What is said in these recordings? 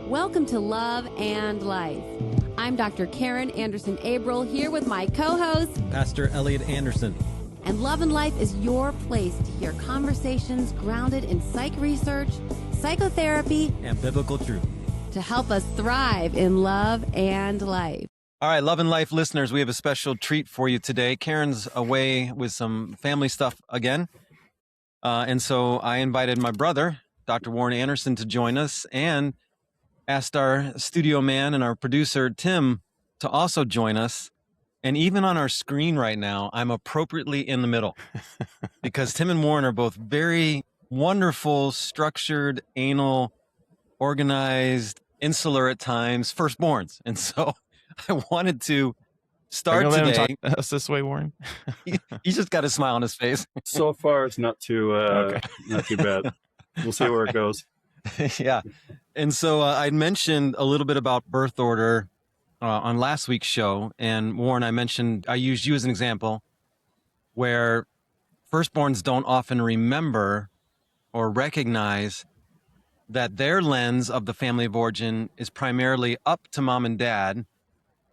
Welcome to Love and Life. I'm Dr. Karin Anderson Abril here with my co-host, Pastor Elliott Anderson. And Love and Life is your place to hear conversations grounded in psych research, psychotherapy, and biblical truth to help us thrive in love and life. All right, Love and Life listeners, we have a special treat for you today. Karen's away with some family stuff again. And so I invited my brother, Dr. Warren Anderson, to join us and asked our studio man and our producer, Tim, to also join us. And even on our screen right now, I'm appropriately in the middle because Tim and Warren are both very wonderful, structured, anal, organized, insular at times, firstborns. And so I wanted to start today. Talk to us this way, Warren. He's just got a smile on his face. So far, it's not too bad. We'll see where it goes. Yeah. And so I mentioned a little bit about birth order on last week's show. And Warren, I used you as an example where firstborns don't often remember or recognize that their lens of the family of origin is primarily up to mom and dad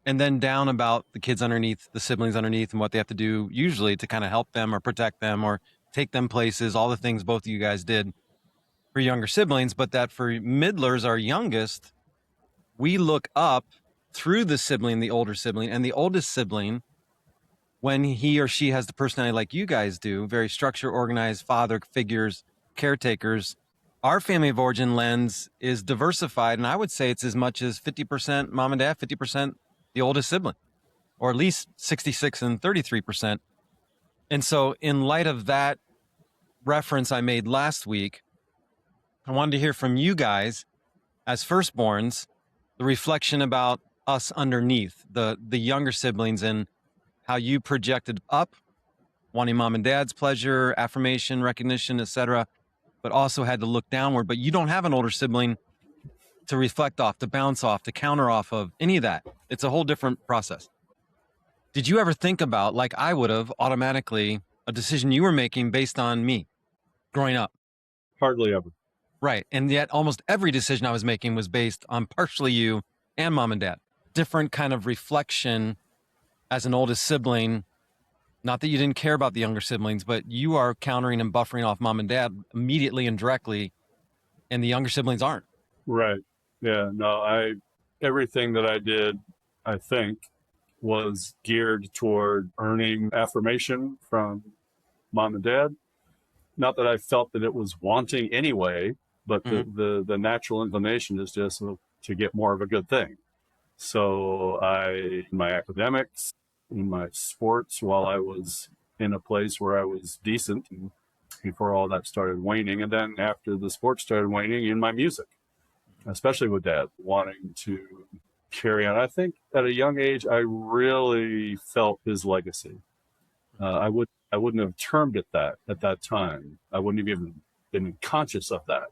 and then down about the kids underneath, the siblings underneath, and what they have to do usually to kind of help them or protect them or take them places, all the things both of you guys did for younger siblings, but that for middlers, our youngest, we look up through the sibling, the older sibling, and the oldest sibling, when he or she has the personality like you guys do, very structured, organized, father figures, caretakers. Our family of origin lens is diversified, and I would say it's as much as 50% mom and dad, 50% the oldest sibling, or at least 66 and 33%. And so in light of that reference I made last week, I wanted to hear from you guys as firstborns, the reflection about us underneath, the younger siblings, and how you projected up, wanting mom and dad's pleasure, affirmation, recognition, etc., but also had to look downward. But you don't have an older sibling to reflect off, to bounce off, to counter off of, any of that. It's a whole different process. Did you ever think about, like I would have, automatically, a decision you were making based on me growing up? Hardly ever. Right. And yet almost every decision I was making was based on partially you and mom and dad. Different kind of reflection as an oldest sibling. Not that you didn't care about the younger siblings, but you are countering and buffering off mom and dad immediately and directly, and the younger siblings aren't. Right. Yeah. No, everything that I did, I think, was geared toward earning affirmation from mom and dad. Not that I felt that it was wanting anyway, but the natural inclination is just to get more of a good thing. So in my academics, in my sports, while I was in a place where I was decent before all that started waning, and then after the sports started waning, in my music, especially with dad, wanting to carry on. I think at a young age, I really felt his legacy. I wouldn't have termed it that at that time. I wouldn't have even been conscious of that.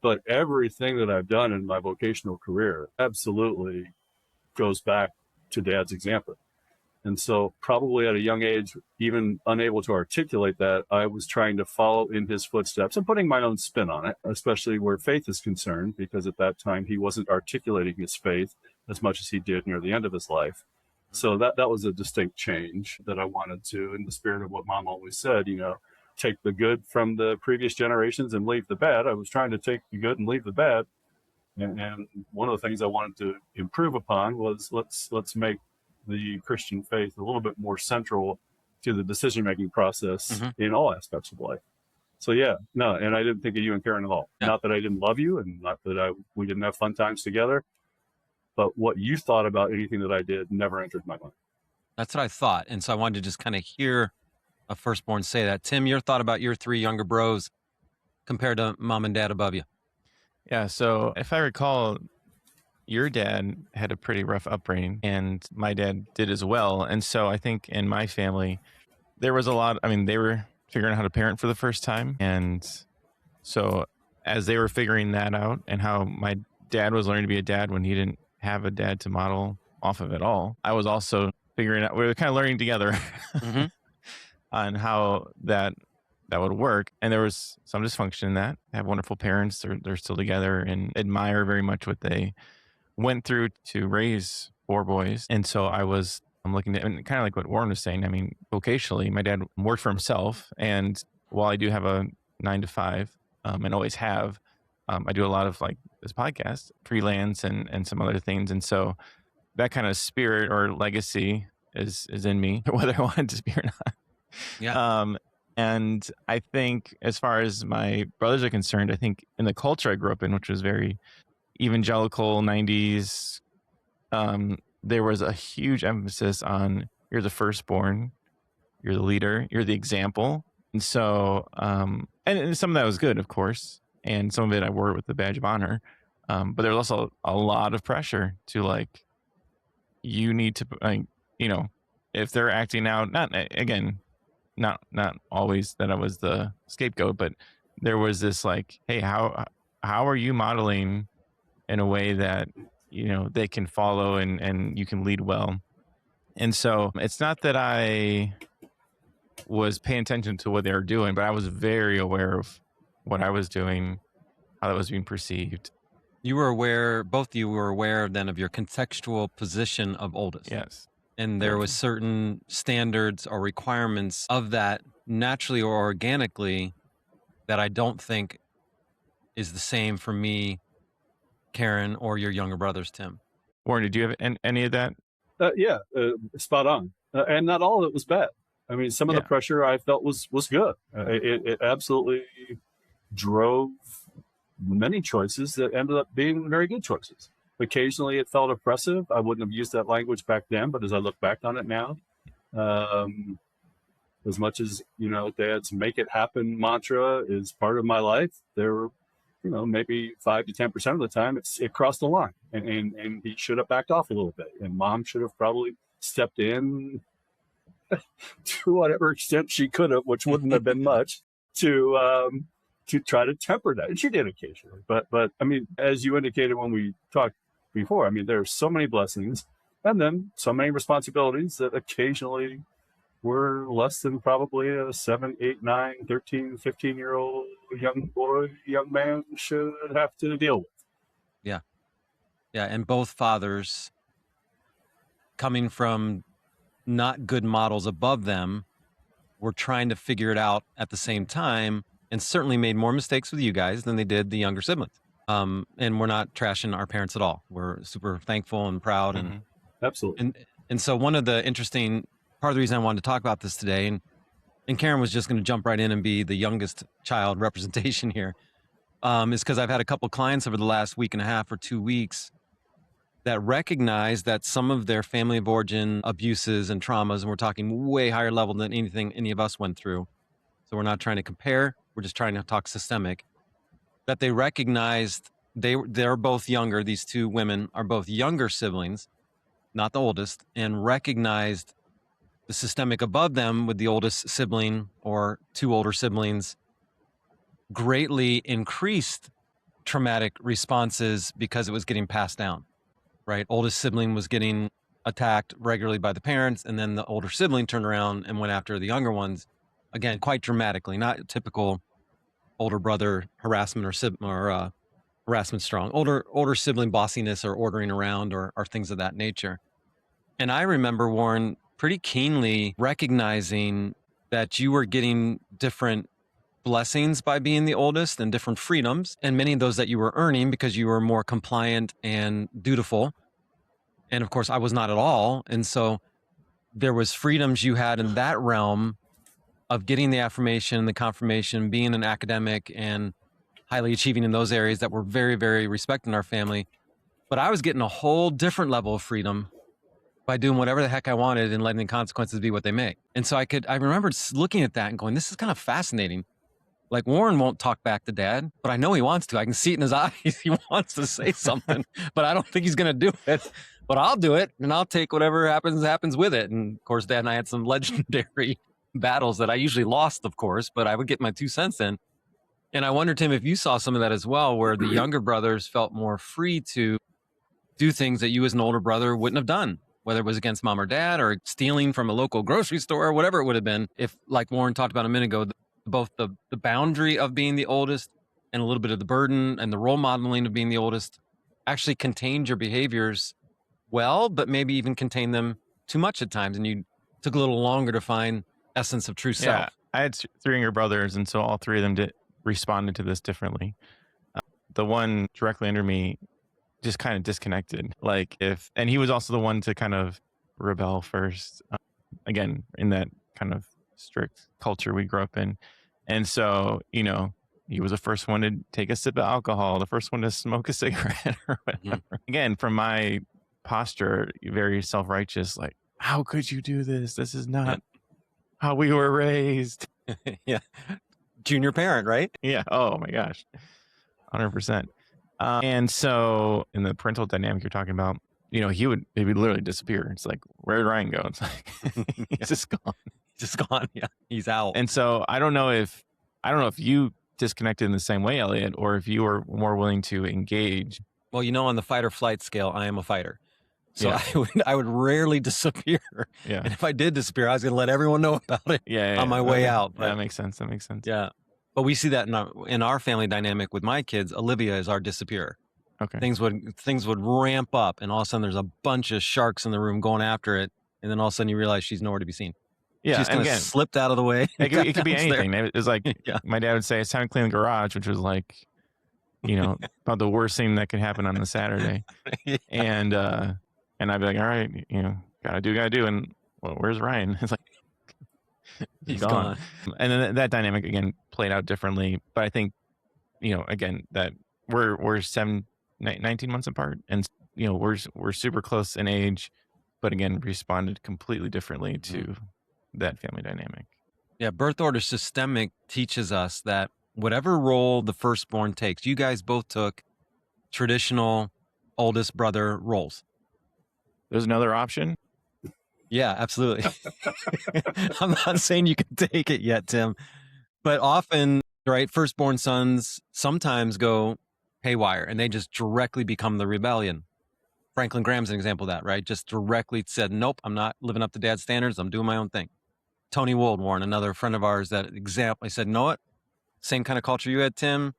But everything that I've done in my vocational career absolutely goes back to dad's example. And so probably at a young age, even unable to articulate that, I was trying to follow in his footsteps and putting my own spin on it, especially where faith is concerned, because at that time he wasn't articulating his faith as much as he did near the end of his life. So that was a distinct change that I wanted to, in the spirit of what mom always said, take the good from the previous generations and leave the bad. I was trying to take the good and leave the bad. And one of the things I wanted to improve upon was let's make the Christian faith a little bit more central to the decision-making process in all aspects of life. So and I didn't think of you and Karin at all. Yeah. Not that I didn't love you and not that we didn't have fun times together, but what you thought about anything that I did never entered my mind. That's what I thought. And so I wanted to just kind of hear a firstborn say that. Tim, your thought about your three younger bros compared to mom and dad above you? Yeah, so if I recall, your dad had a pretty rough upbringing, and my dad did as well. And so I think in my family, there was a lot, they were figuring out how to parent for the first time. And so as they were figuring that out, and how my dad was learning to be a dad when he didn't have a dad to model off of at all, I was also figuring out, we were kind of learning together on how that that would work. And there was some dysfunction in that. I have wonderful parents. They're still together and admire very much what they went through to raise 4 boys. And so I'm looking at, and kind of like what Warren was saying, I mean, vocationally, my dad worked for himself. And while I do have a 9 to 5 and always have, I do a lot of like this podcast, freelance and some other things. And so that kind of spirit or legacy is in me, whether I want it to be or not. Yeah. And I think as far as my brothers are concerned, I think in the culture I grew up in, which was very evangelical 90s, there was a huge emphasis on you're the firstborn, you're the leader, you're the example. And so, and some of that was good, of course. And some of it I wore it with the badge of honor. But there was also a lot of pressure to like, you need to, like, you know, if they're acting out, not always that I was the scapegoat, but there was this like, hey, how are you modeling in a way that, you know, they can follow and you can lead well. And so it's not that I was paying attention to what they were doing, but I was very aware of what I was doing, how that was being perceived. You were aware, both of you were aware then of your contextual position of oldest. Yes. And there was certain standards or requirements of that naturally or organically that I don't think is the same for me, Karin, or your younger brothers, Tim. Warren, did you have any of that? Spot on. And not all of it was bad. I mean, some of the pressure I felt was good. It absolutely drove many choices that ended up being very good choices. Occasionally it felt oppressive. I wouldn't have used that language back then, but as I look back on it now, as much as, you know, Dad's make it happen mantra is part of my life, there were, you know, maybe 5 to 10% of the time it crossed the line and he should have backed off a little bit. And Mom should have probably stepped in to whatever extent she could have, which wouldn't have been much, to try to temper that. And she did occasionally. But I mean, as you indicated when we talked before, I mean, there are so many blessings and then so many responsibilities that occasionally were less than probably a 7, 8, 9, 13, 15-year-old young boy, young man should have to deal with. Yeah. Yeah. And both fathers coming from not good models above them were trying to figure it out at the same time, and certainly made more mistakes with you guys than they did the younger siblings. And we're not trashing our parents at all. We're super thankful and proud. Mm-hmm. And Absolutely. And so one of the interesting part of the reason I wanted to talk about this today, and Karin was just going to jump right in and be the youngest child representation here, is because I've had a couple clients over the last week and a half or 2 weeks that recognize that some of their family of origin abuses and traumas, and we're talking way higher level than anything any of us went through. So we're not trying to compare. We're just trying to talk systemic. That they recognized they're both younger. These 2 women are both younger siblings, not the oldest, and recognized the systemic above them with the oldest sibling or 2 older siblings greatly increased traumatic responses because it was getting passed down, right? Oldest sibling was getting attacked regularly by the parents, and then the older sibling turned around and went after the younger ones, again, quite dramatically, not typical older brother harassment or harassment strong, older sibling bossiness or ordering around or things of that nature. And I remember, Warren, pretty keenly recognizing that you were getting different blessings by being the oldest and different freedoms, and many of those that you were earning because you were more compliant and dutiful. And of course, I was not at all. And so there was freedoms you had in that realm of getting the affirmation, the confirmation, being an academic and highly achieving in those areas that were very, very respected in our family. But I was getting a whole different level of freedom by doing whatever the heck I wanted and letting the consequences be what they may. And so I remember looking at that and going, this is kind of fascinating. Like, Warren won't talk back to Dad, but I know he wants to. I can see it in his eyes. He wants to say something, but I don't think he's going to do it. But I'll do it, and I'll take whatever happens with it. And of course, Dad and I had some legendary battles that I usually lost, of course, but I would get my 2 cents in. And I wonder, Tim, if you saw some of that as well, where the younger brothers felt more free to do things that you as an older brother wouldn't have done, whether it was against Mom or Dad or stealing from a local grocery store or whatever it would have been. If, like Warren talked about a minute ago, both the boundary of being the oldest and a little bit of the burden and the role modeling of being the oldest actually contained your behaviors well, but maybe even contained them too much at times, and you took a little longer to find essence of true self. Yeah, I had three younger brothers, and so all three of them responded to this differently. The one directly under me just kind of disconnected. And he was also the one to kind of rebel first. Again, in that kind of strict culture we grew up in. And so, he was the first one to take a sip of alcohol, the first one to smoke a cigarette or whatever. Mm-hmm. Again, from my posture, very self-righteous, like, how could you do this? This is not how we were raised. Yeah. Junior parent, right? Yeah. Oh my gosh. 100%. And so in the parental dynamic you're talking about, he would literally disappear. It's like, where did Ryan go? It's like, he's just gone. He's just gone. Yeah. He's out. And so I don't know if you disconnected in the same way, Elliott, or if you were more willing to engage. Well, on the fight or flight scale, I am a fighter. So I would rarely disappear. Yeah. And if I did disappear, I was going to let everyone know about it on my way out. But, that makes sense. Yeah. But we see that in our family dynamic with my kids. Olivia is our disappearer. Okay. Things would ramp up, and all of a sudden there's a bunch of sharks in the room going after it, and then all of a sudden you realize she's nowhere to be seen. Yeah, she's kind of slipped out of the way. It could be anything. It was like my dad would say, "It's time to clean the garage," which was like, about the worst thing that could happen on a Saturday. And I'd be like, "All right, gotta do." And well, where's Ryan? It's like he's gone. And then that dynamic again played out differently. But I think, again, that we're 19 months apart, and we're super close in age, but again responded completely differently to that family dynamic. Yeah, birth order systemic teaches us that whatever role the firstborn takes, you guys both took traditional oldest brother roles. There's another option. Yeah, absolutely. I'm not saying you can take it yet, Tim, but often, right, firstborn sons sometimes go haywire and they just directly become the rebellion. Franklin Graham's an example of that, right? Just directly said, nope, I'm not living up to dad's standards. I'm doing my own thing. Tony Woldwarn, another friend of ours, that example, he said, know what? Same kind of culture you had, Tim.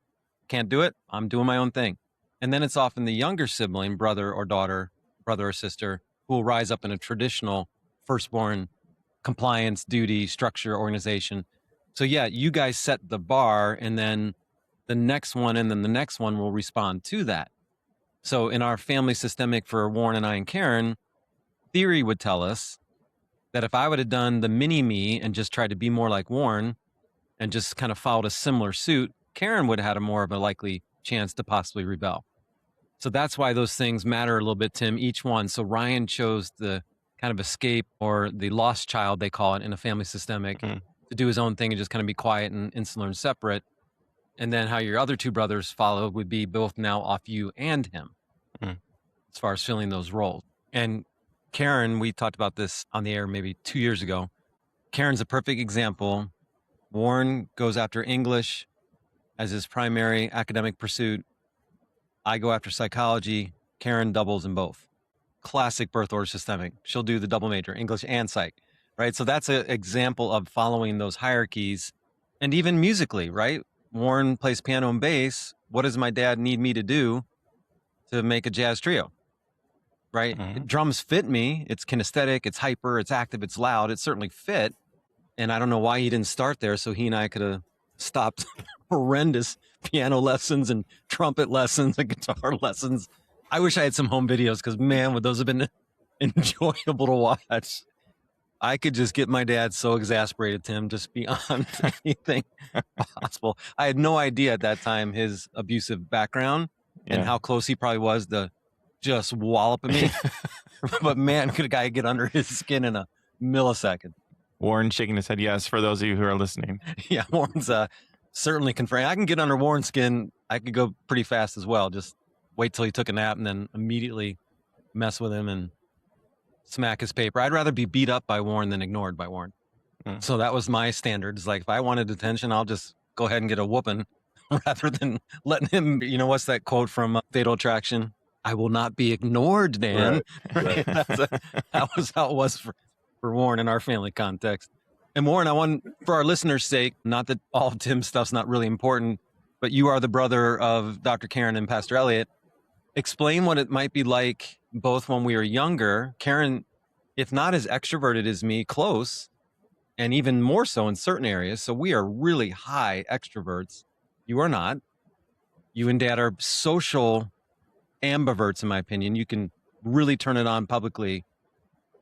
Can't do it. I'm doing my own thing. And then it's often the younger sibling, brother or daughter, brother or sister, who will rise up in a traditional firstborn compliance, duty, structure, organization. So yeah, you guys set the bar, and then the next one and then the next one will respond to that. So in our family systemic for Warren and I and Karin, theory would tell us that if I would have done the mini me and just tried to be more like Warren and just kind of followed a similar suit, Karin would have had a more of a likely chance to possibly rebel. So that's why those things matter a little bit, Tim, each one. So Ryan chose the kind of escape, or the lost child, they call it in a family systemic, to do his own thing and just kind of be quiet and insular and separate. And then how your other two brothers followed would be both now off you and him as far as filling those roles. And Karin, we talked about this on the air maybe 2 years ago. Karin's a perfect example. Warren goes after English as his primary academic pursuit. I go after psychology. Karin doubles in both. Classic birth order systemic. She'll do the double major, English and psych, right? So that's an example of following those hierarchies. And even musically, right? Warren plays piano and bass. What does my dad need me to do to make a jazz trio? Right? Drums fit me. It's kinesthetic, it's hyper, it's active, it's loud. It certainly fit. And I don't know why he didn't start there, so he and I could have stopped horrendous piano lessons and trumpet lessons and guitar lessons. I wish I had some home videos, because man, would those have been enjoyable to watch. I could just get my dad so exasperated, Tim, just beyond anything possible. I had no idea at that time his abusive background and how close he probably was to just walloping me. But man, could a guy get under his skin in a millisecond? Warren shaking his head yes, for those of you who are listening. Yeah, Warren's certainly confirming. I can get under Warren's skin. I could go pretty fast as well. Just wait till he took a nap and then immediately mess with him and smack his paper. I'd rather be beat up by Warren than ignored by Warren. So that was my standard. It's like, if I wanted attention, I'll just go ahead and get a whooping rather than letting him, what's that quote from Fatal Attraction? I will not be ignored, Dan. Right. That was how it was for Warren in our family context. And Warren, I want, for our listeners' sake, not that all of Tim's stuff's not really important, but you are the brother of Dr. Karin and Pastor Elliott. Explain what it might be like both when we were younger. Karin, if not as extroverted as me, close, and even more so in certain areas. So we are really high extroverts. You are not. You and Dad are social ambiverts, in my opinion. You can really turn it on publicly,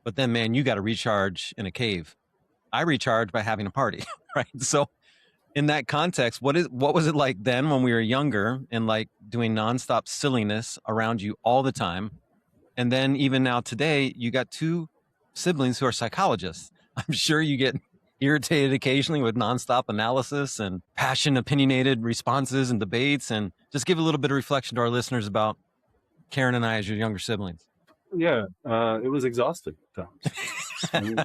but then, man, you got to recharge in a cave. I recharge by having a party, right? So in that context, what was it like then when we were younger and like doing nonstop silliness around you all the time? And then even now today, you got two siblings who are psychologists. I'm sure you get irritated occasionally with nonstop analysis and passion opinionated responses and debates. And just give a little bit of reflection to our listeners about Karin and I as your younger siblings. Yeah, it was exhausting at times. I mean,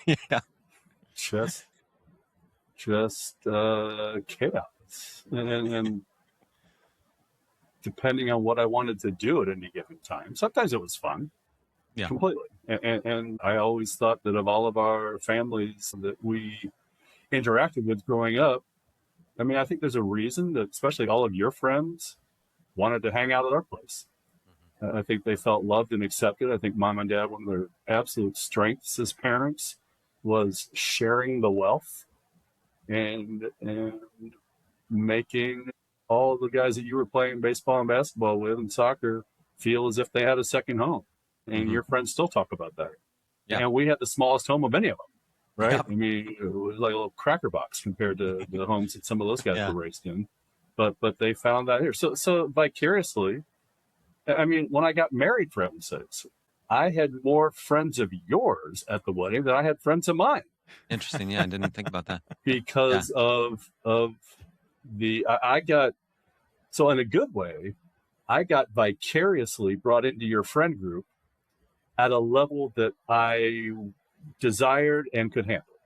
Yeah. just chaos, and depending on what I wanted to do at any given time. Sometimes it was fun, Yeah. completely. And I always thought that of all of our families that we interacted with growing up, I mean, I think there's a reason that especially all of your friends wanted to hang out at our place. I think they felt loved and accepted. I think Mom and Dad, one of their absolute strengths as parents was sharing the wealth and making all the guys that you were playing baseball and basketball with and soccer feel as if they had a second home. And your friends still talk about that. Yeah. And we had the smallest home of any of them, right? Yeah. I mean, it was like a little cracker box compared to the homes that some of those guys were raised in. But they found that here. So vicariously, I mean, when I got married, for heaven's sakes, I had more friends of yours at the wedding than I had friends of mine. Interesting. Yeah, I didn't think about that. Because of I got, so in a good way, I got vicariously brought into your friend group at a level that I desired and could handle.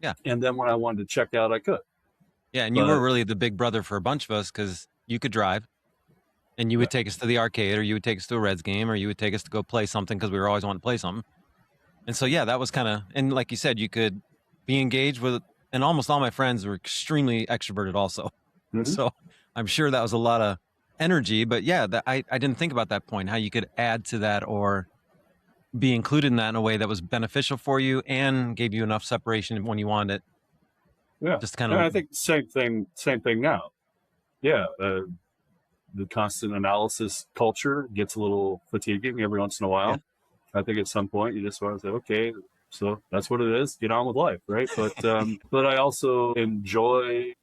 Yeah. And then when I wanted to check out, I could. Yeah, and you were really the big brother for a bunch of us because you could drive. And you would take us to the arcade, or you would take us to a Reds game, or you would take us to go play something because we were always wanting to play something. And so, yeah, that was kind of, and like you said, you could be engaged with, and almost all my friends were extremely extroverted also. Mm-hmm. So I'm sure that was a lot of energy, but yeah, I didn't think about that point, how you could add to that or be included in that in a way that was beneficial for you and gave you enough separation when you wanted it. Yeah. Just kind of, and I think same thing now. Yeah. The constant analysis culture gets a little fatiguing every once in a while. Yeah. I think at some point you just want to say, okay, so that's what it is. Get on with life, right? But but I also enjoy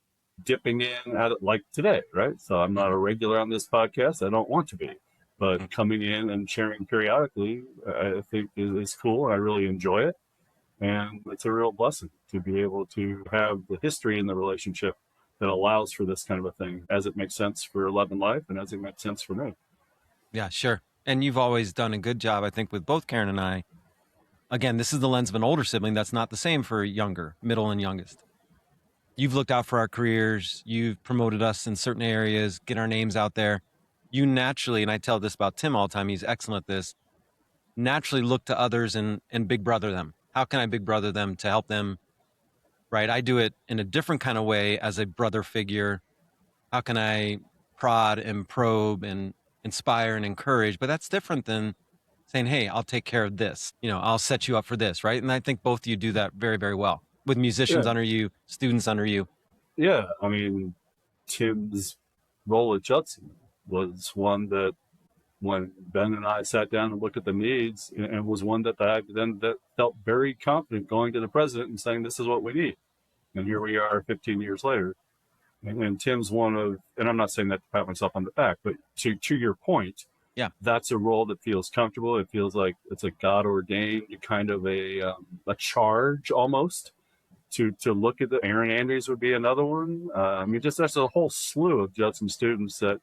dipping in at it like today, right? So I'm not a regular on this podcast. I don't want to be. But coming in and sharing periodically, I think is cool. I really enjoy it. And it's a real blessing to be able to have the history in the relationship that allows for this kind of a thing as it makes sense for love and life and as it makes sense for me. Yeah, sure. And you've always done a good job, I think, with both Karin and I. Again, this is the lens of an older sibling. That's not the same for younger, middle, and youngest. You've looked out for our careers. You've promoted us in certain areas, get our names out there. You naturally, and I tell this about Tim all the time, he's excellent at this, naturally look to others and big brother them. How can I big brother them to help them? Right? I do it in a different kind of way as a brother figure. How can I prod and probe and inspire and encourage? But that's different than saying, hey, I'll take care of this. You know, I'll set you up for this, right? And I think both of you do that very, very well with musicians under you, students under you. Yeah. I mean, Tim's role at Judson was one that when Ben and I sat down and looked at the needs, and was one that I then that felt very confident going to the president and saying, this is what we need. And here we are 15 years later. And Tim's one of, and I'm not saying that to pat myself on the back, but to your point, that's a role that feels comfortable. It feels like it's a God ordained kind of a charge almost to look at the Aaron Andrews would be another one. I mean, just that's a whole slew of Judson students that,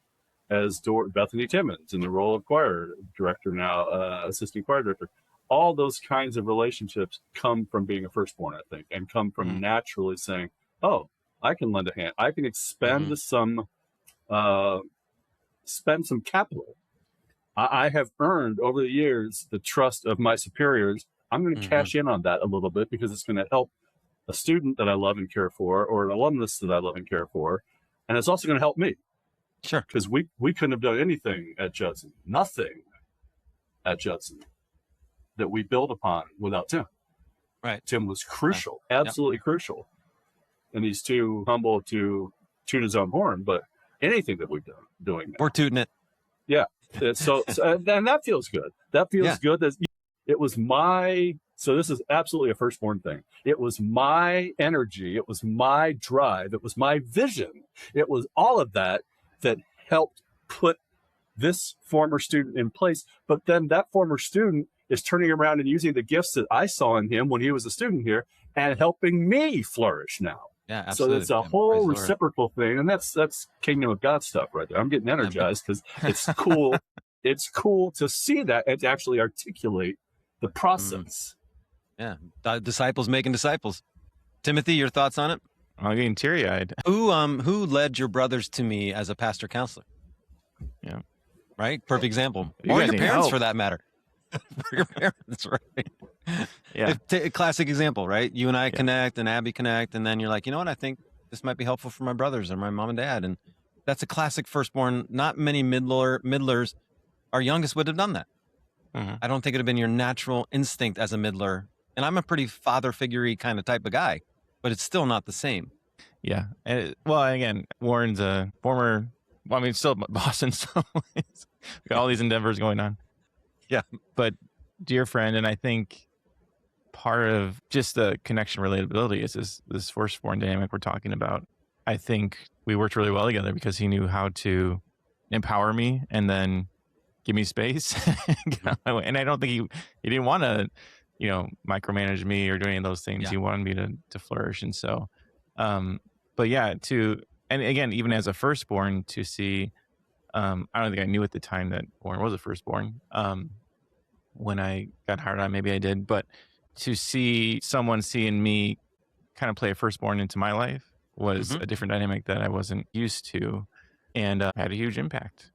as Bethany Timmons in the role of choir director now, assistant choir director, all those kinds of relationships come from being a firstborn, I think, and come from naturally saying, oh, I can lend a hand. I can expend some capital. I have earned over the years the trust of my superiors. I'm going to cash in on that a little bit because it's going to help a student that I love and care for, or an alumnus that I love and care for. And it's also going to help me. Sure. Because we couldn't have done anything at Judson, nothing at Judson that we built upon without Tim. Right. Tim was crucial, absolutely crucial. And he's too humble to toot his own horn, but anything that we've done doing that. We're tooting it. Yeah. So and that feels good. That feels good. It was so this is absolutely a firstborn thing. It was my energy. It was my drive. It was my vision. It was all of that helped put this former student in place. But then that former student is turning around and using the gifts that I saw in him when he was a student here and helping me flourish now. Yeah, absolutely. So it's a whole reciprocal thing. And that's kingdom of God stuff right there. I'm getting energized because it's cool. It's cool to see that and to actually articulate the process. Yeah. Disciples making disciples. Timothy, your thoughts on it? I'm getting teary-eyed. Who led your brothers to me as a pastor counselor? Yeah. Right? Perfect example. You Or guys your need parents help. for that matter. For your parents, right? Yeah. A classic example, right? You and I connect and Abby connect, and then you're like, you know what? I think this might be helpful for my brothers or my mom and dad. And that's a classic firstborn. Not many middlers. Our youngest would have done that. Mm-hmm. I don't think it would have been your natural instinct as a middler. And I'm a pretty father figure-y kind of type of guy, but it's still not the same. Yeah. And again, Warren's a former, still boss in some ways. Got all these endeavors going on. Yeah. But dear friend, and I think part of just the connection relatability is this firstborn dynamic we're talking about. I think we worked really well together because he knew how to empower me and then give me space. And I don't think he didn't want to, micromanage me or do any of those things. Yeah. He wanted me to flourish. And so, but yeah, and again, even as a firstborn to see, I don't think I knew at the time that Warren was a firstborn. When I got hired on, maybe I did, but to see someone seeing me kind of play a firstborn into my life was a different dynamic that I wasn't used to, and had a huge impact.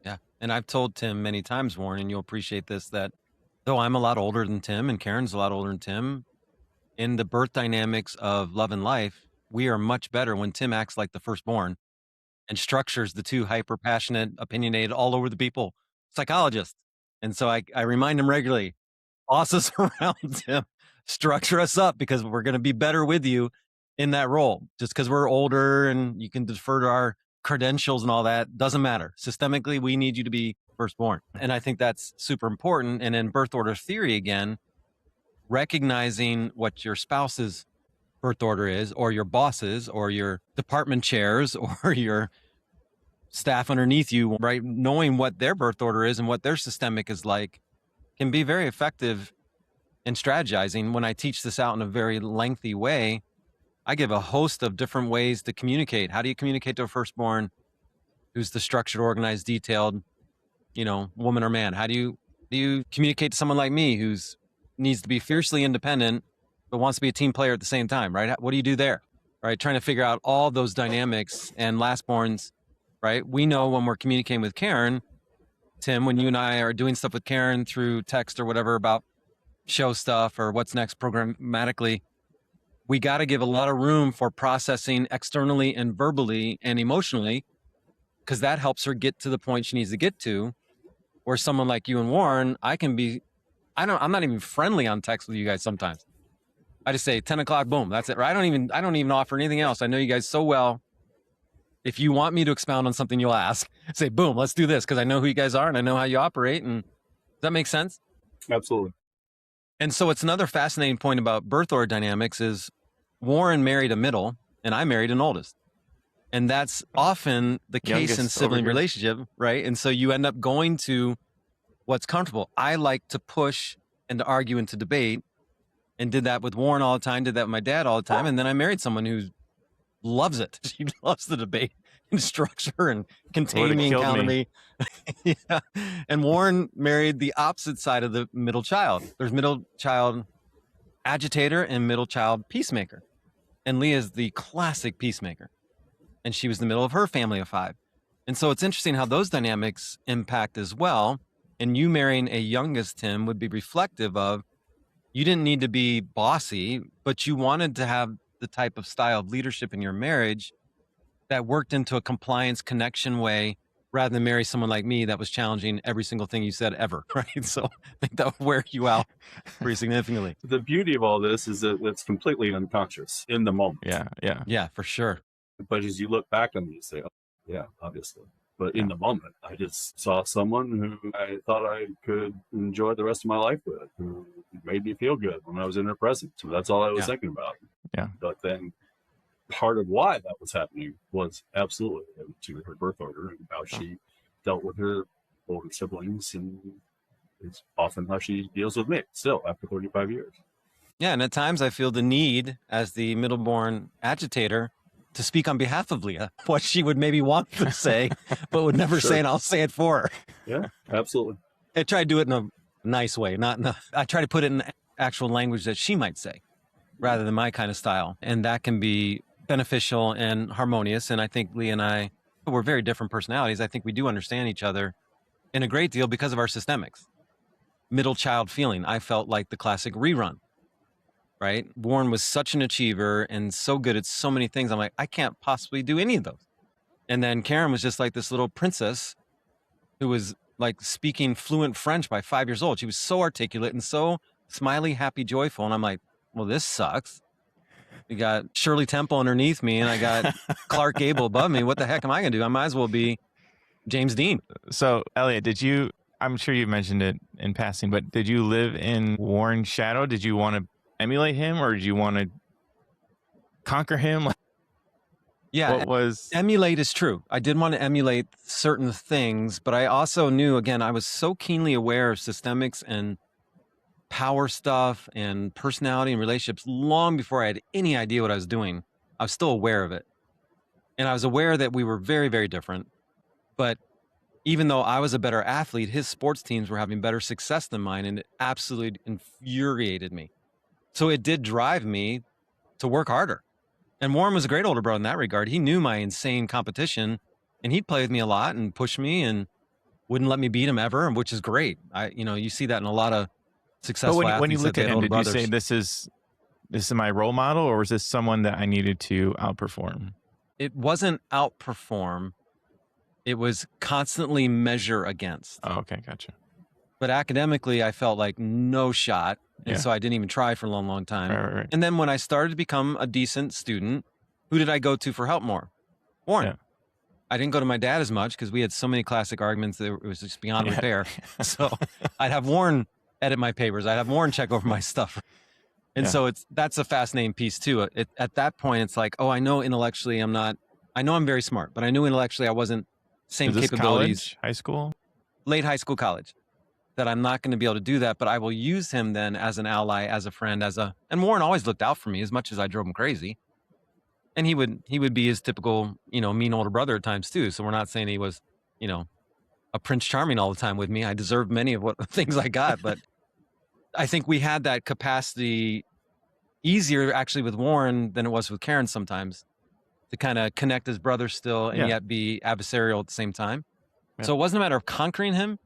Yeah. And I've told Tim many times, Warren, and you'll appreciate this, that though I'm a lot older than Tim and Karen's a lot older than Tim, in the birth dynamics of love and life, we are much better when Tim acts like the firstborn and structures the two hyper passionate, opinionated, all over the people psychologists. And so I remind him regularly, boss us around him, structure us up because we're going to be better with you in that role. Just because we're older and you can defer to our credentials and all that doesn't matter. Systemically, we need you to be firstborn. And I think that's super important. And in birth order theory, again, recognizing what your spouse's birth order is, or your bosses, or your department chairs, or your staff underneath you, right? Knowing what their birth order is and what their systemic is like can be very effective in strategizing. When I teach this out in a very lengthy way, I give a host of different ways to communicate. How do you communicate to a firstborn who's the structured, organized, detailed, woman or man? How do you communicate to someone like me who's needs to be fiercely independent, but wants to be a team player at the same time, right? What do you do there, right? Trying to figure out all those dynamics. And lastborns, right? We know when we're communicating with Karen, Tim, when you and I are doing stuff with Karen through text or whatever about show stuff or what's next programmatically, we got to give a lot of room for processing externally and verbally and emotionally, because that helps her get to the point she needs to get to. Where someone like you and Warren, I'm not even friendly on text with you guys sometimes. I just say 10 o'clock, boom, that's it. Right? I don't even offer anything else. I know you guys so well. If you want me to expound on something, you'll ask. Say, boom, let's do this, because I know who you guys are and I know how you operate. And does that make sense? Absolutely. And so it's another fascinating point about birth order dynamics is Warren married a middle and I married an oldest. And that's often the case in sibling relationship, right? And so you end up going to what's comfortable. I like to push and to argue and to debate, and did that with Warren all the time, did that with my dad all the time. And then I married someone who loves it. She loves the debate and structure and contain me and counter me. Yeah. And Warren married the opposite side of the middle child. There's middle child agitator and middle child peacemaker. And Leah's the classic peacemaker. And she was the middle of her family of 5. And so it's interesting how those dynamics impact as well. And you marrying a youngest Tim would be reflective of You didn't need to be bossy, but you wanted to have the type of style of leadership in your marriage that worked into a compliance connection way rather than marry someone like me that was challenging every single thing you said ever, right? So I think that would wear you out pretty significantly. The beauty of all this is that it's completely unconscious in the moment. Yeah, for sure. But as you look back on these, you say, oh, yeah, obviously. But in the moment, I just saw someone who I thought I could enjoy the rest of my life with, who made me feel good when I was in her presence. So that's all I was thinking about. Yeah. But then part of why that was happening was absolutely to her birth order and how she dealt with her older siblings. And it's often how she deals with me still after 35 years. Yeah, and at times I feel the need as the middle-born agitator to speak on behalf of Leah, what she would maybe want to say, but would never say, and I'll say it for her. Yeah, absolutely. I try to do it in a nice way, I try to put it in actual language that she might say, rather than my kind of style. And that can be beneficial and harmonious. And I think Leah and I, we're very different personalities. I think we do understand each other in a great deal because of our systemics. Middle child feeling. I felt like the classic rerun. Right? Warren was such an achiever and so good at so many things. I'm like, I can't possibly do any of those. And then Karin was just like this little princess who was like speaking fluent French by 5 years old. She was so articulate and so smiley, happy, joyful. And I'm like, well, this sucks. You got Shirley Temple underneath me and I got Clark Gable above me. What the heck am I going to do? I might as well be James Dean. So, Elliott, I'm sure you mentioned it in passing, but did you live in Warren's shadow? Did you want to emulate him, or did you want to conquer him? Yeah, emulate is true. I did want to emulate certain things, but I also knew, again, I was so keenly aware of systemics and power stuff and personality and relationships long before I had any idea what I was doing. I was still aware of it. And I was aware that we were very, very different. But even though I was a better athlete, his sports teams were having better success than mine, and it absolutely infuriated me. So it did drive me to work harder. And Warren was a great older brother in that regard. He knew my insane competition, and he'd play with me a lot and push me and wouldn't let me beat him ever, which is great. You see that in a lot of successful athletes. When you look at him, did brothers. You say this is my role model, or was this someone that I needed to outperform? It wasn't outperform. It was constantly measure against. Oh, okay, gotcha. But academically, I felt like no shot. And so I didn't even try for a long, long time. Right. And then when I started to become a decent student, who did I go to for help more? Warren. Yeah. I didn't go to my dad as much because we had so many classic arguments that it was just beyond repair. So I'd have Warren edit my papers. I'd have Warren check over my stuff. And so that's a fascinating piece too. At that point, it's like, I know intellectually I know I'm very smart, but I knew intellectually I wasn't same capabilities. College, high school? Late high school, college. That I'm not going to be able to do that, but I will use him then as an ally, as a friend, and Warren always looked out for me as much as I drove him crazy. And he would be his typical, mean older brother at times too. So we're not saying he was, a Prince Charming all the time with me. I deserved many of what things I got, but I think we had that capacity easier actually with Warren than it was with Karin sometimes to kind of connect as brothers still and yet be adversarial at the same time. Yeah. So it wasn't a matter of conquering him,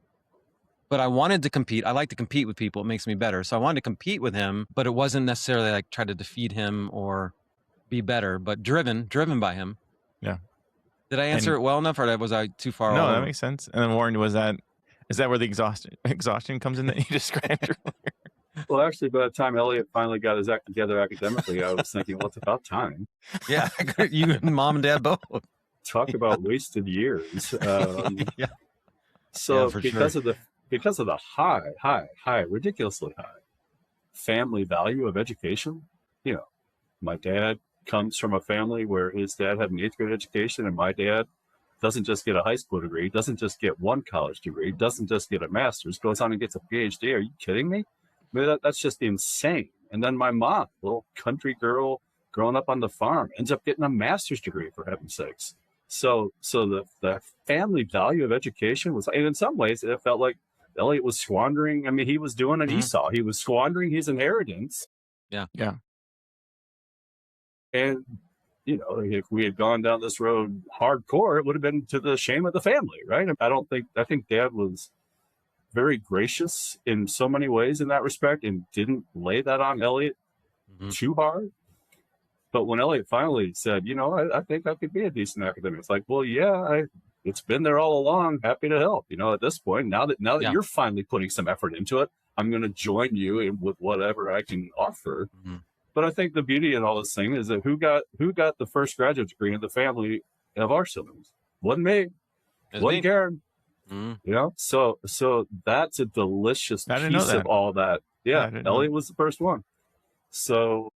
but I wanted to compete. I like to compete with people. It makes me better. So I wanted to compete with him, but it wasn't necessarily like try to defeat him or be better, but driven by him. Yeah. Did I answer it well enough, or was I too far? No, that makes sense. And then Warren, is that where the exhaustion comes in that you described earlier? Well, actually, by the time Elliott finally got his act together academically, I was thinking, well, it's about time. Yeah, you and mom and dad both. Talk about wasted years. So because of the high, ridiculously high family value of education, my dad comes from a family where his dad had an 8th grade education, and my dad doesn't just get a high school degree, doesn't just get one college degree, doesn't just get a master's, goes on and gets a PhD. Are you kidding me? I mean, that's just insane. And then my mom, little country girl growing up on the farm, ends up getting a master's degree, for heaven's sakes. So the family value of education was, and in some ways it felt like Elliott was squandering. I mean, he was doing an Esau. He was squandering his inheritance. Yeah. And, if we had gone down this road hardcore, it would have been to the shame of the family, right? I think Dad was very gracious in so many ways in that respect and didn't lay that on Elliott too hard. But when Elliott finally said, you know, I think I could be a decent academic, it's like, well, yeah, it's been there all along. Happy to help. You know, at this point, now that you're finally putting some effort into it, I'm going to join you with whatever I can offer. But I think the beauty in all this thing is that who got the first graduate degree in the family of our siblings? Wasn't me. Wasn't Karin. You know, so that's a delicious piece of all that. Yeah, Elliott was the first one. So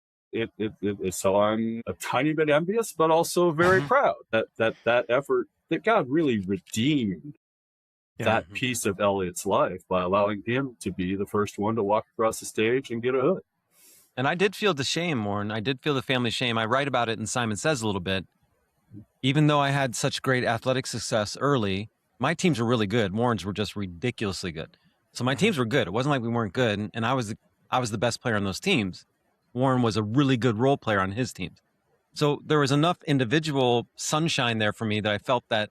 so I'm a tiny bit envious, but also very proud that effort, that God really redeemed that piece of Elliott's life by allowing him to be the first one to walk across the stage and get a hood. And I did feel the shame, Warren. I did feel the family shame. I write about it in Simon Says a little bit. Even though I had such great athletic success early, my teams were really good. Warren's were just ridiculously good. So my teams were good. It wasn't like we weren't good. And I was the best player on those teams. Warren was a really good role player on his teams. So there was enough individual sunshine there for me that I felt that,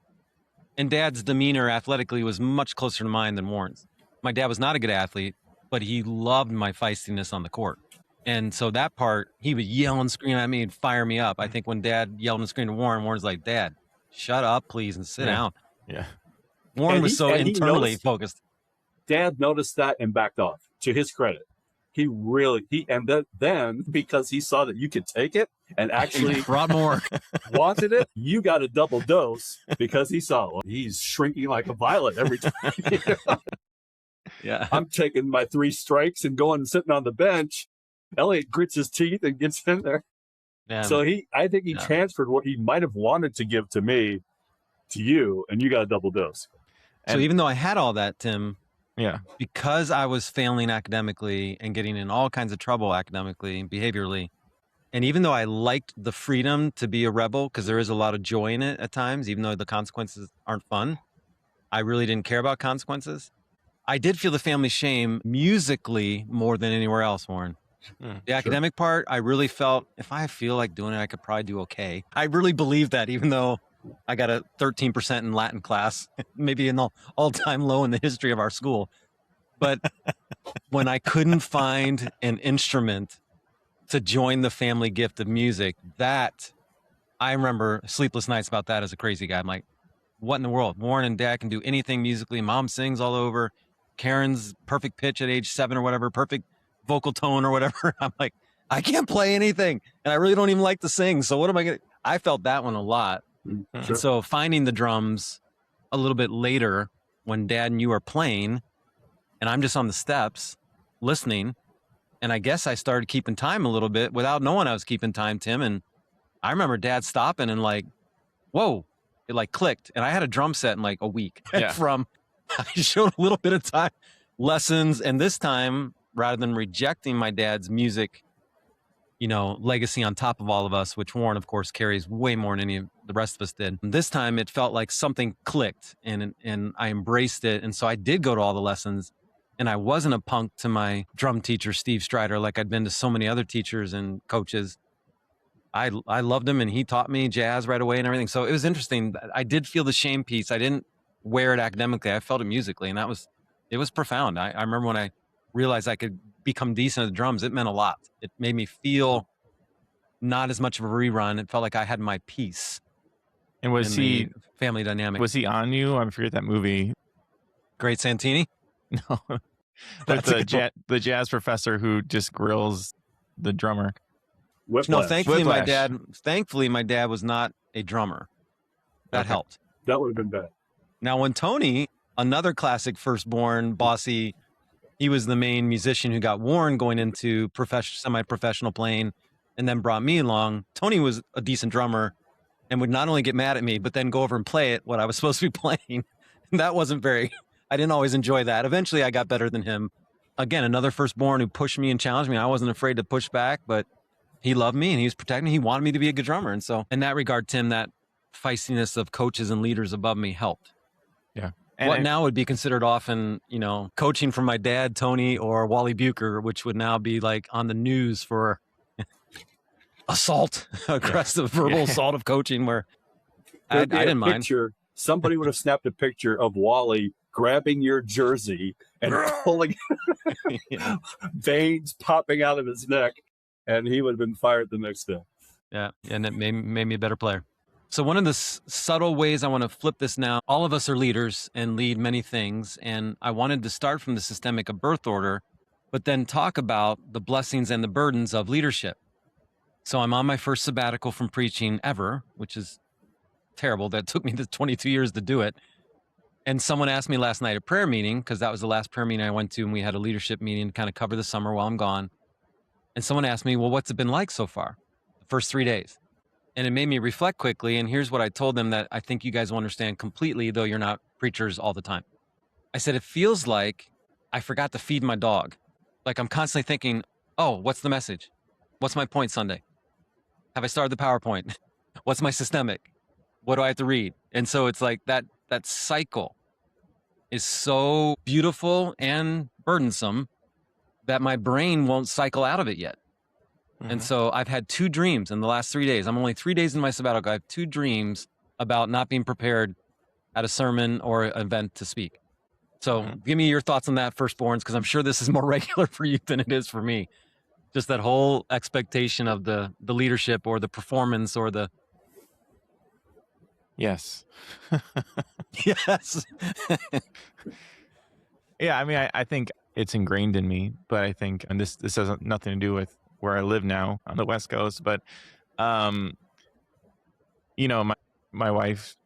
and Dad's demeanor athletically was much closer to mine than Warren's. My dad was not a good athlete, but he loved my feistiness on the court. And so that part, he would yell and scream at me and fire me up. I think when Dad yelled and screamed at Warren, Warren's like, Dad, shut up, please, and sit down. Yeah. Warren was so internally focused. Dad noticed that and backed off, to his credit. Then because he saw that you could take it and actually brought more, wanted it, you got a double dose because he saw, well, he's shrinking like a violet every time. Yeah. I'm taking my 3 strikes and going and sitting on the bench. Elliott grits his teeth and gets in there. Yeah, so I think he transferred what he might have wanted to give to me to you, and you got a double dose. So even though I had all that, Tim, because I was failing academically and getting in all kinds of trouble academically and behaviorally, and even though I liked the freedom to be a rebel, because there is a lot of joy in it at times, even though the consequences aren't fun, I really didn't care about consequences. I did feel the family shame musically more than anywhere else, Warren. The academic part, I really felt, if I feel like doing it, I could probably do okay. I really believed that, even though I got a 13% in Latin class, maybe an all-time low in the history of our school. But when I couldn't find an instrument to join the family gift of music, that, I remember sleepless nights about that as a crazy guy. I'm like, what in the world? Warren and Dad can do anything musically. Mom sings all over. Karin's perfect pitch at age 7 or whatever, perfect vocal tone or whatever. I'm like, I can't play anything. And I really don't even like to sing. So what am I going to, I felt that one a lot. And so finding the drums a little bit later when Dad and you are playing and I'm just on the steps listening. And I guess I started keeping time a little bit without knowing I was keeping time, Tim. And I remember Dad stopping and like, whoa, it like clicked. And I had a drum set in like a week from, I showed a little bit of time lessons. And this time, rather than rejecting my dad's music, you know, legacy on top of all of us, which Warren, of course, carries way more than any of the rest of us did. This time it felt like something clicked and I embraced it. And so I did go to all the lessons and I wasn't a punk to my drum teacher, Steve Strider, like I'd been to so many other teachers and coaches. I loved him and he taught me jazz right away and everything. So it was interesting. I did feel the shame piece. I didn't wear it academically. I felt it musically and it was profound. I remember when I realized I could become decent at the drums, it meant a lot. It made me feel not as much of a rerun. It felt like I had my piece. And was he family dynamic? Was he on you? I forget that movie. Great Santini? No. That's the jazz professor who just grills the drummer. Whiplash. No, thankfully Whiplash. my dad was not a drummer. That helped. That would have been bad. Now when Tony, another classic firstborn, bossy, he was the main musician who got Warren going into semi-professional playing and then brought me along. Tony was a decent drummer and would not only get mad at me, but then go over and play it, what I was supposed to be playing. And that wasn't I didn't always enjoy that. Eventually I got better than him. Again, another firstborn who pushed me and challenged me. I wasn't afraid to push back, but he loved me and he was protecting me. He wanted me to be a good drummer. And so in that regard, Tim, that feistiness of coaches and leaders above me helped. Yeah. And what now would be considered often, you know, coaching from my dad, Tony, or Wally Bucher, which would now be like on the news for assault, aggressive verbal assault of coaching, where I didn't mind. Somebody would have snapped a picture of Wally grabbing your jersey and pulling veins popping out of his neck, and he would have been fired the next day. Yeah, and it made me a better player. So one of the subtle ways I want to flip this now, all of us are leaders and lead many things, and I wanted to start from the systemic of birth order, but then talk about the blessings and the burdens of leadership. So I'm on my first sabbatical from preaching ever, which is terrible. That took me the 22 years to do it. And someone asked me last night at prayer meeting, because that was the last prayer meeting I went to, and we had a leadership meeting to kind of cover the summer while I'm gone. And someone asked me, well, what's it been like so far, the first 3 days? And it made me reflect quickly. And here's what I told them that I think you guys will understand completely, though you're not preachers all the time. I said, it feels like I forgot to feed my dog. Like I'm constantly thinking, oh, what's the message? What's my point Sunday? Have I started the PowerPoint? What's my systemic? What do I have to read? And so it's like that cycle is so beautiful and burdensome that my brain won't cycle out of it yet. And so I've had 2 dreams in the last 3 days. I'm only 3 days in my sabbatical. I have 2 dreams about not being prepared at a sermon or an event to speak. So give me your thoughts on that, firstborns, because I'm sure this is more regular for you than it is for me. Just that whole expectation of the leadership or the performance or the... Yes. Yes. Yeah, I mean, I think it's ingrained in me, but I think, and this has nothing to do with where I live now on the West Coast, but, you know, my wife,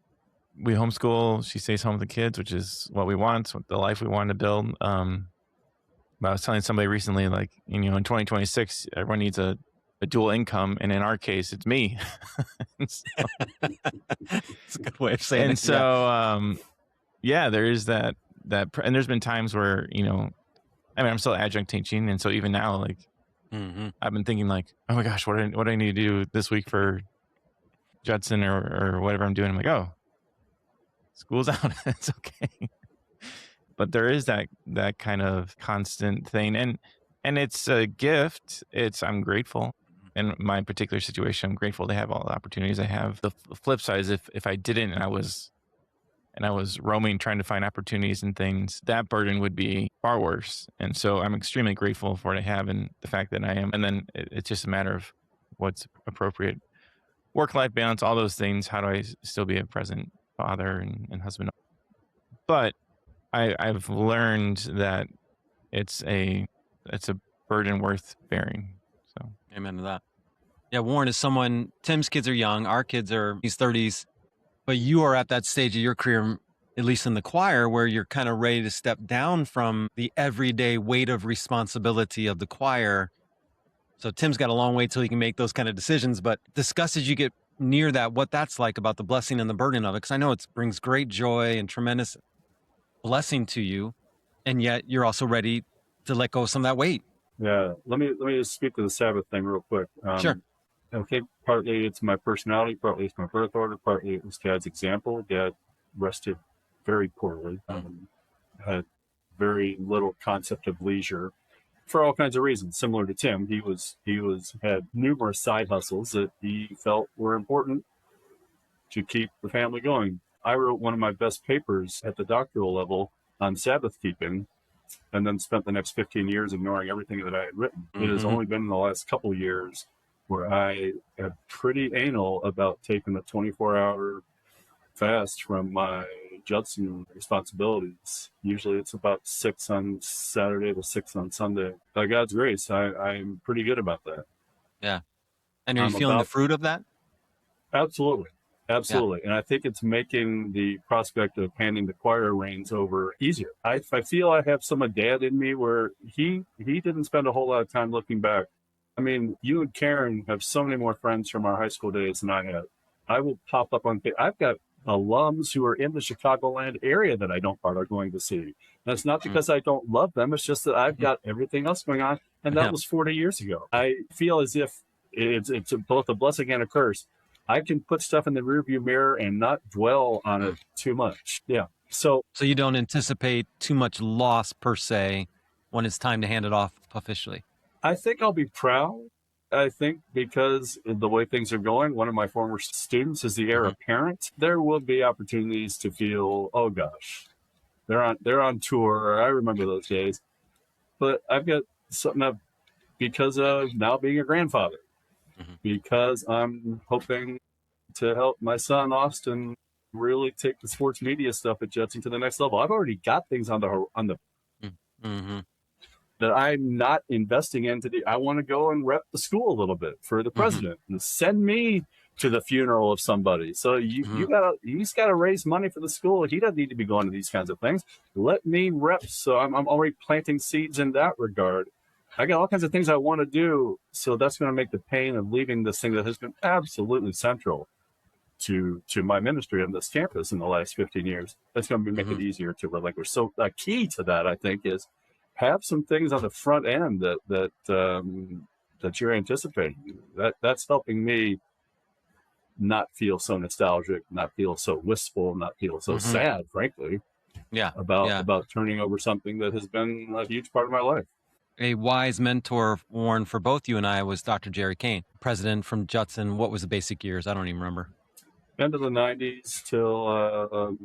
we homeschool, she stays home with the kids, which is what we want, the life we want to build. But I was telling somebody recently, like, you know, in 2026, everyone needs a dual income. And in our case, it's me. It's a good way of saying it. And so, yeah, there is that, and there's been times where, you know, I mean, I'm still adjunct teaching. And so even now, like, I've been thinking like, oh my gosh, what do I need to do this week for Judson or whatever I'm doing? I'm like, oh, school's out. It's okay. But there is that kind of constant thing. And it's a gift. I'm grateful. In my particular situation, I'm grateful to have all the opportunities I have. The flip side is if I didn't and I was roaming trying to find opportunities and things, that burden would be far worse. And so I'm extremely grateful for what I have and the fact that I am. And then it's just a matter of what's appropriate. Work-life balance, all those things. How do I still be a present father and husband? But I've learned that it's a burden worth bearing. So amen to that. Yeah, Warren is someone, Tim's kids are young. Our kids are his 30s. But you are at that stage of your career, at least in the choir, where you're kind of ready to step down from the everyday weight of responsibility of the choir. So Tim's got a long way till he can make those kind of decisions, but discuss as you get near that, what that's like about the blessing and the burden of it. Because I know it brings great joy and tremendous blessing to you. And yet you're also ready to let go of some of that weight. Yeah. Let me just speak to the Sabbath thing real quick. Sure. Okay, partly it's my personality, partly it's my birth order, partly it was Dad's example. Dad rested very poorly, had very little concept of leisure for all kinds of reasons. Similar to Tim, he had numerous side hustles that he felt were important to keep the family going. I wrote one of my best papers at the doctoral level on Sabbath keeping, and then spent the next 15 years ignoring everything that I had written. It has only been in the last couple of years where I am pretty anal about taking a 24-hour fast from my Judson responsibilities. Usually it's about 6 on Saturday to 6 on Sunday. By God's grace, I'm pretty good about that. Yeah. And are you feeling the fruit of that? Absolutely. Absolutely. Yeah. And I think it's making the prospect of handing the choir reins over easier. I feel I have some of Dad in me where he didn't spend a whole lot of time looking back. I mean, you and Karin have so many more friends from our high school days than I have. I will pop up on, I've got alums who are in the Chicagoland area that I don't are going to see. And it's not because I don't love them. It's just that I've got everything else going on. And that was 40 years ago. I feel as if it's both a blessing and a curse. I can put stuff in the rearview mirror and not dwell on it too much. Yeah. So you don't anticipate too much loss per se when it's time to hand it off officially? I think I'll be proud. I think because of the way things are going, one of my former students is the heir apparent. There will be opportunities to feel, oh gosh, They're on tour. I remember those days. But I've got something up because of now being a grandfather, because I'm hoping to help my son Austin really take the sports media stuff at Judson to the next level. I've already got things on the Mm-hmm. that I'm not investing into. I want to go and rep the school a little bit for the president and send me to the funeral of somebody. So he's got to raise money for the school. He doesn't need to be going to these kinds of things. Let me rep. So I'm already planting seeds in that regard. I got all kinds of things I want to do. So that's going to make the pain of leaving this thing that has been absolutely central to my ministry on this campus in the last 15 years. That's going to make it easier to relinquish. So a key to that, I think, is have some things on the front end that you're anticipating. That's helping me not feel so nostalgic, not feel so wistful, not feel so sad, frankly. About turning over something that has been a huge part of my life. A wise mentor, Warren, for both you and I was Dr. Jerry Kane, president from Judson. What was the basic years? I don't even remember. End of the 90s till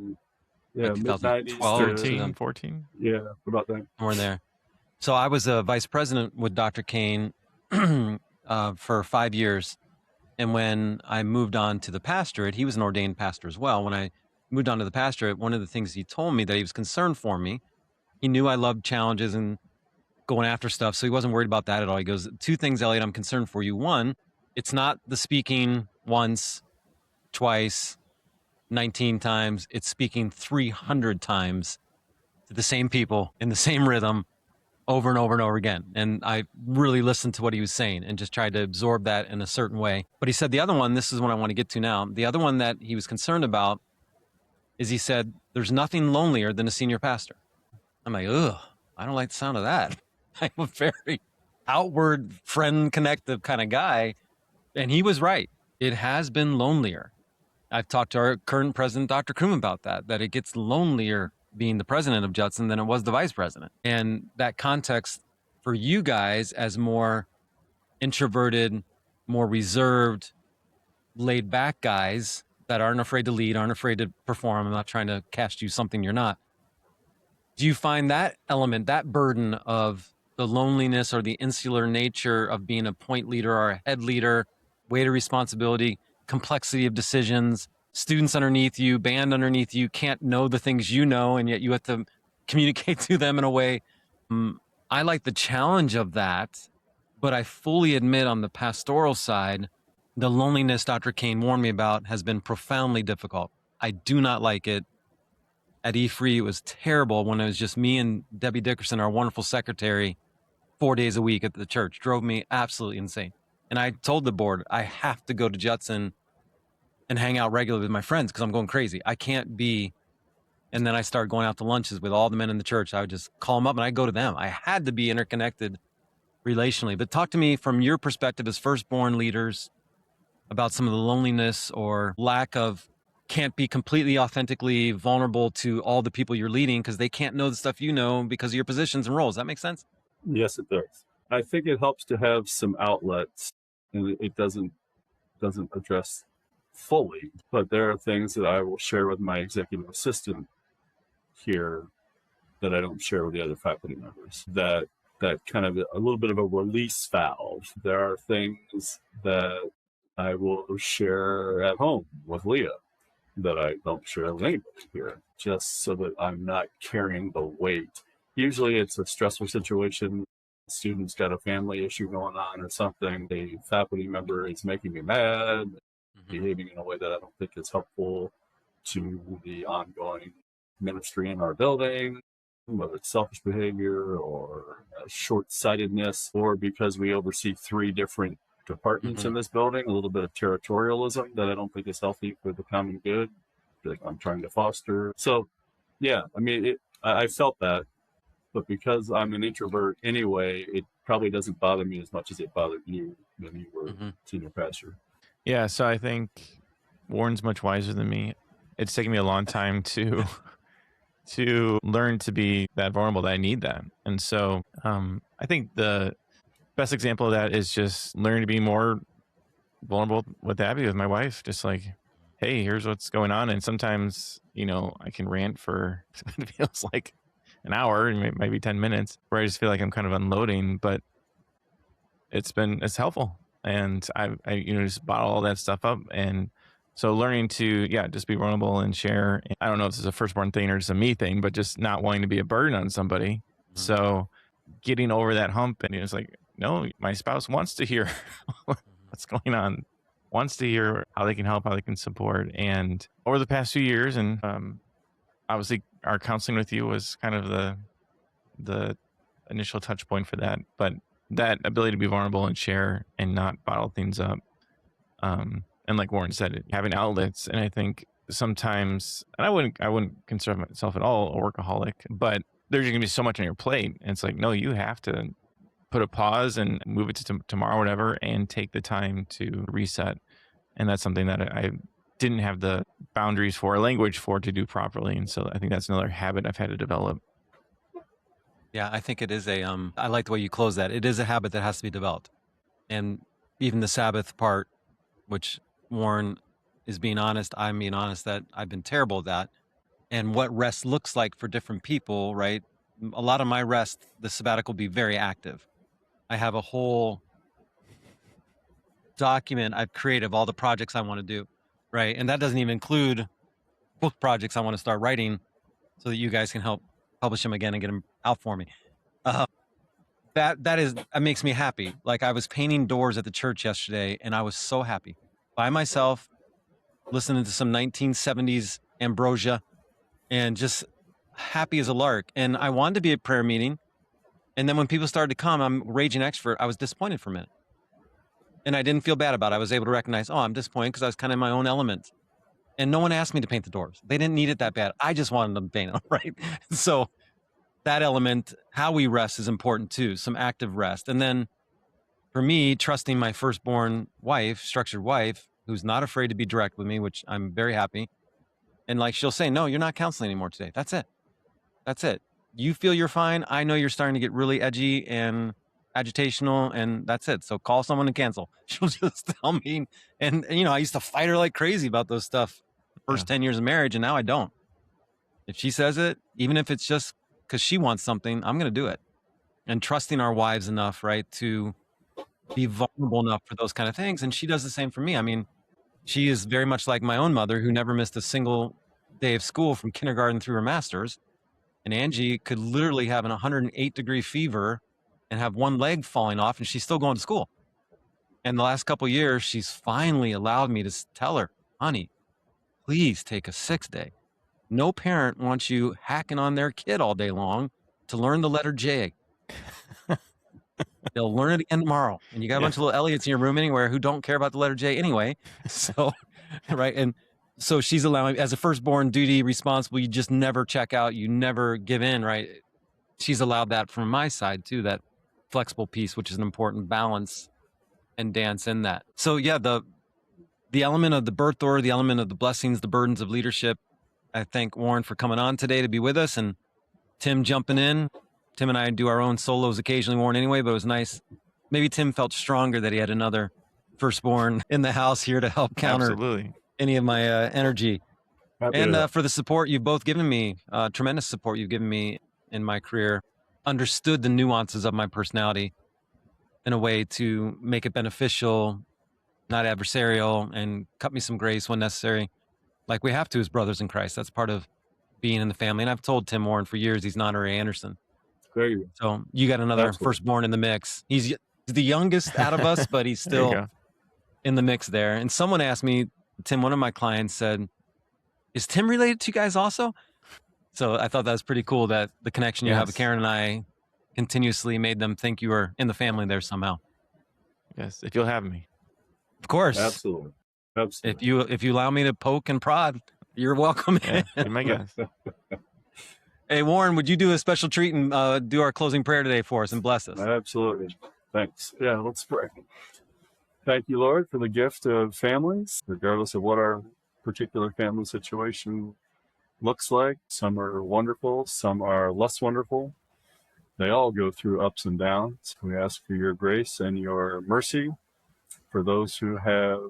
mid 90s, 13, 14. Yeah, about that. We're there. So I was a vice president with Dr. Kane for 5 years. And when I moved on to the pastorate, he was an ordained pastor as well. When I moved on to the pastorate, one of the things he told me that he was concerned for me, he knew I loved challenges and going after stuff. So he wasn't worried about that at all. He goes, 2 things, Elliott, I'm concerned for you. One, it's not the speaking once, twice, 19 times. It's speaking 300 times to the same people in the same rhythm over and over and over again. And I really listened to what he was saying and just tried to absorb that in a certain way. But he said the other one, this is what I want to get to now. The other one that he was concerned about is he said, there's nothing lonelier than a senior pastor. I'm like, ugh, I don't like the sound of that. I'm a very outward, friend connective kind of guy. And he was right. It has been lonelier. I've talked to our current president, Dr. Kroom, about that it gets lonelier being the president of Judson than it was the vice president. And that context for you guys as more introverted, more reserved, laid back guys that aren't afraid to lead, aren't afraid to perform. I'm not trying to cast you something you're not. Do you find that element, that burden of the loneliness or the insular nature of being a point leader or a head leader, weight of responsibility, complexity of decisions, students underneath you, band underneath you can't know the things you know, and yet you have to communicate to them in a way. I like the challenge of that, but I fully admit on the pastoral side, the loneliness Dr. Kane warned me about has been profoundly difficult. I do not like it. At E3, it was terrible when it was just me and Debbie Dickerson, our wonderful secretary, 4 days a week at the church. Drove me absolutely insane. And I told the board, I have to go to Judson and hang out regularly with my friends because I'm going crazy. I can't be. And then I started going out to lunches with all the men in the church. I would just call them up and I'd go to them. I had to be interconnected relationally. But talk to me from your perspective as firstborn leaders about some of the loneliness or lack of can't be completely authentically vulnerable to all the people you're leading because they can't know the stuff you know because of your positions and roles. That makes sense? Yes, it does. I think it helps to have some outlets, and it doesn't address fully, but there are things that I will share with my executive assistant here that I don't share with the other faculty members. That kind of a little bit of a release valve. There are things that I will share at home with Leah that I don't share with anybody here, just so that I'm not carrying the weight. Usually it's a stressful situation. Student's got a family issue going on or something. A faculty member is making me mad, behaving in a way that I don't think is helpful to the ongoing ministry in our building, whether it's selfish behavior or short-sightedness, or because we oversee 3 different departments in this building, a little bit of territorialism that I don't think is healthy for the common good that I'm trying to foster. So, yeah, I mean, I felt that, but because I'm an introvert anyway, it probably doesn't bother me as much as it bothered you when you were senior pastor. Yeah, so I think Warren's much wiser than me. It's taken me a long time to learn to be that vulnerable, that I need that. And so I think the best example of that is just learning to be more vulnerable with Abby, with my wife. Just like, hey, here's what's going on. And sometimes, I can rant for, it feels like an hour, maybe 10 minutes, where I just feel like I'm kind of unloading, but it's helpful. And I just bottle all that stuff up. And so learning to, just be vulnerable and share. I don't know if this is a firstborn thing or just a me thing, but just not wanting to be a burden on somebody. Mm-hmm. So getting over that hump, and it's like, no, my spouse wants to hear what's going on, wants to hear how they can help, how they can support. And over the past few years, and obviously our counseling with you was kind of the initial touch point for that, but that ability to be vulnerable and share and not bottle things up. And like Warren said, having outlets. And I think sometimes, and I wouldn't consider myself at all a workaholic, but there's going to be so much on your plate. And it's like, no, you have to put a pause and move it to tomorrow, whatever, and take the time to reset. And that's something that I didn't have the boundaries for, or language for, to do properly. And so I think that's another habit I've had to develop. Yeah, I think it is I like the way you close that. It is a habit that has to be developed. And even the Sabbath part, which Warren is being honest, I'm being honest that I've been terrible at that. And what rest looks like for different people, right? A lot of my rest, the sabbatical, will be very active. I have a whole document I've created of all the projects I want to do, right? And that doesn't even include book projects I want to start writing so that you guys can help publish them again and get them out for me. That makes me happy. Like, I was painting doors at the church yesterday, and I was so happy by myself, listening to some 1970s ambrosia, and just happy as a lark. And I wanted to be at prayer meeting, and then when people started to come, I'm a raging extrovert. I was disappointed for a minute, and I didn't feel bad about it. I was able to recognize, I'm disappointed because I was kind of in my own element. And no one asked me to paint the doors. They didn't need it that bad. I just wanted them to paint them, right? So that element, how we rest, is important too, some active rest. And then for me, trusting my firstborn wife, structured wife, who's not afraid to be direct with me, which I'm very happy. And like, she'll say, no, you're not counseling anymore today. That's it. That's it. You feel you're fine. I know you're starting to get really edgy and agitational, and that's it. So call someone to cancel. She'll just tell me. And I used to fight her like crazy about those stuff first 10 years of marriage, and now I don't. If she says it, even if it's just because she wants something, I'm going to do it. And trusting our wives enough, right, to be vulnerable enough for those kind of things. And she does the same for me. I mean, she is very much like my own mother, who never missed a single day of school from kindergarten through her master's. And Angie could literally have an 108-degree fever and have one leg falling off, and she's still going to school. And the last couple of years, she's finally allowed me to tell her, honey, please take a 6th day. No parent wants you hacking on their kid all day long to learn the letter J. They'll learn it again tomorrow. And you got a bunch of little Elliots in your room anywhere who don't care about the letter J anyway. So, right. And so she's allowing, as a firstborn, duty, responsible, you just never check out. You never give in, right? She's allowed that from my side too, that flexible piece, which is an important balance and dance in that. So yeah, the element of the birth order, the element of the blessings, the burdens of leadership. I thank Warren for coming on today to be with us, and Tim jumping in. Tim and I do our own solos occasionally, Warren anyway, but it was nice. Maybe Tim felt stronger that he had another firstborn in the house here to help counter any of my energy. And for the support you've both given me, tremendous support you've given me in my career, understood the nuances of my personality in a way to make it beneficial, not adversarial, and cut me some grace when necessary, like we have to as brothers in Christ. That's part of being in the family. And I've told Tim Warren for years he's not Ray Anderson. There you go. So you got another firstborn in the mix. He's the youngest out of us, but he's still in the mix there. And someone asked me, Tim, one of my clients said, is Tim related to you guys also? So I thought that was pretty cool that the connection you have with Karin and I continuously made them think you were in the family there somehow. Yes, if you'll have me. Of course. Absolutely. If you allow me to poke and prod, you're welcome. Yeah, you're my guest. Hey, Warren, would you do a special treat and do our closing prayer today for us and bless us? Absolutely. Thanks. Yeah, let's pray. Thank you, Lord, for the gift of families, regardless of what our particular family situation looks like. Some are wonderful, some are less wonderful. They all go through ups and downs. We ask for your grace and your mercy for those who have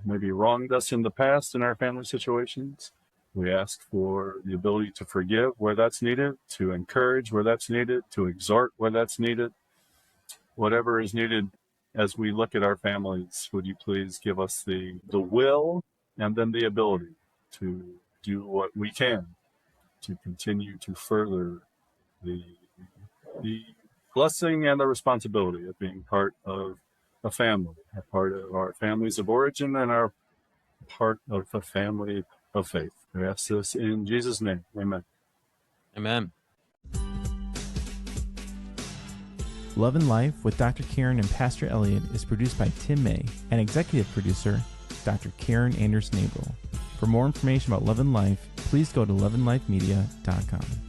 maybe wronged us in the past in our family situations. We ask for the ability to forgive where that's needed, to encourage where that's needed, to exhort where that's needed. Whatever is needed as we look at our families, would you please give us the will and then the ability to do what we can to continue to further the blessing and the responsibility of being part of a family, a part of our families of origin and our part of a family of faith. We ask this in Jesus' name. Amen. Amen. Love and Life with Dr. Karin and Pastor Elliott is produced by Tim May and executive producer Dr. Karen Anders Nagel. For more information about Love and Life, please go to loveandlifemedia.com.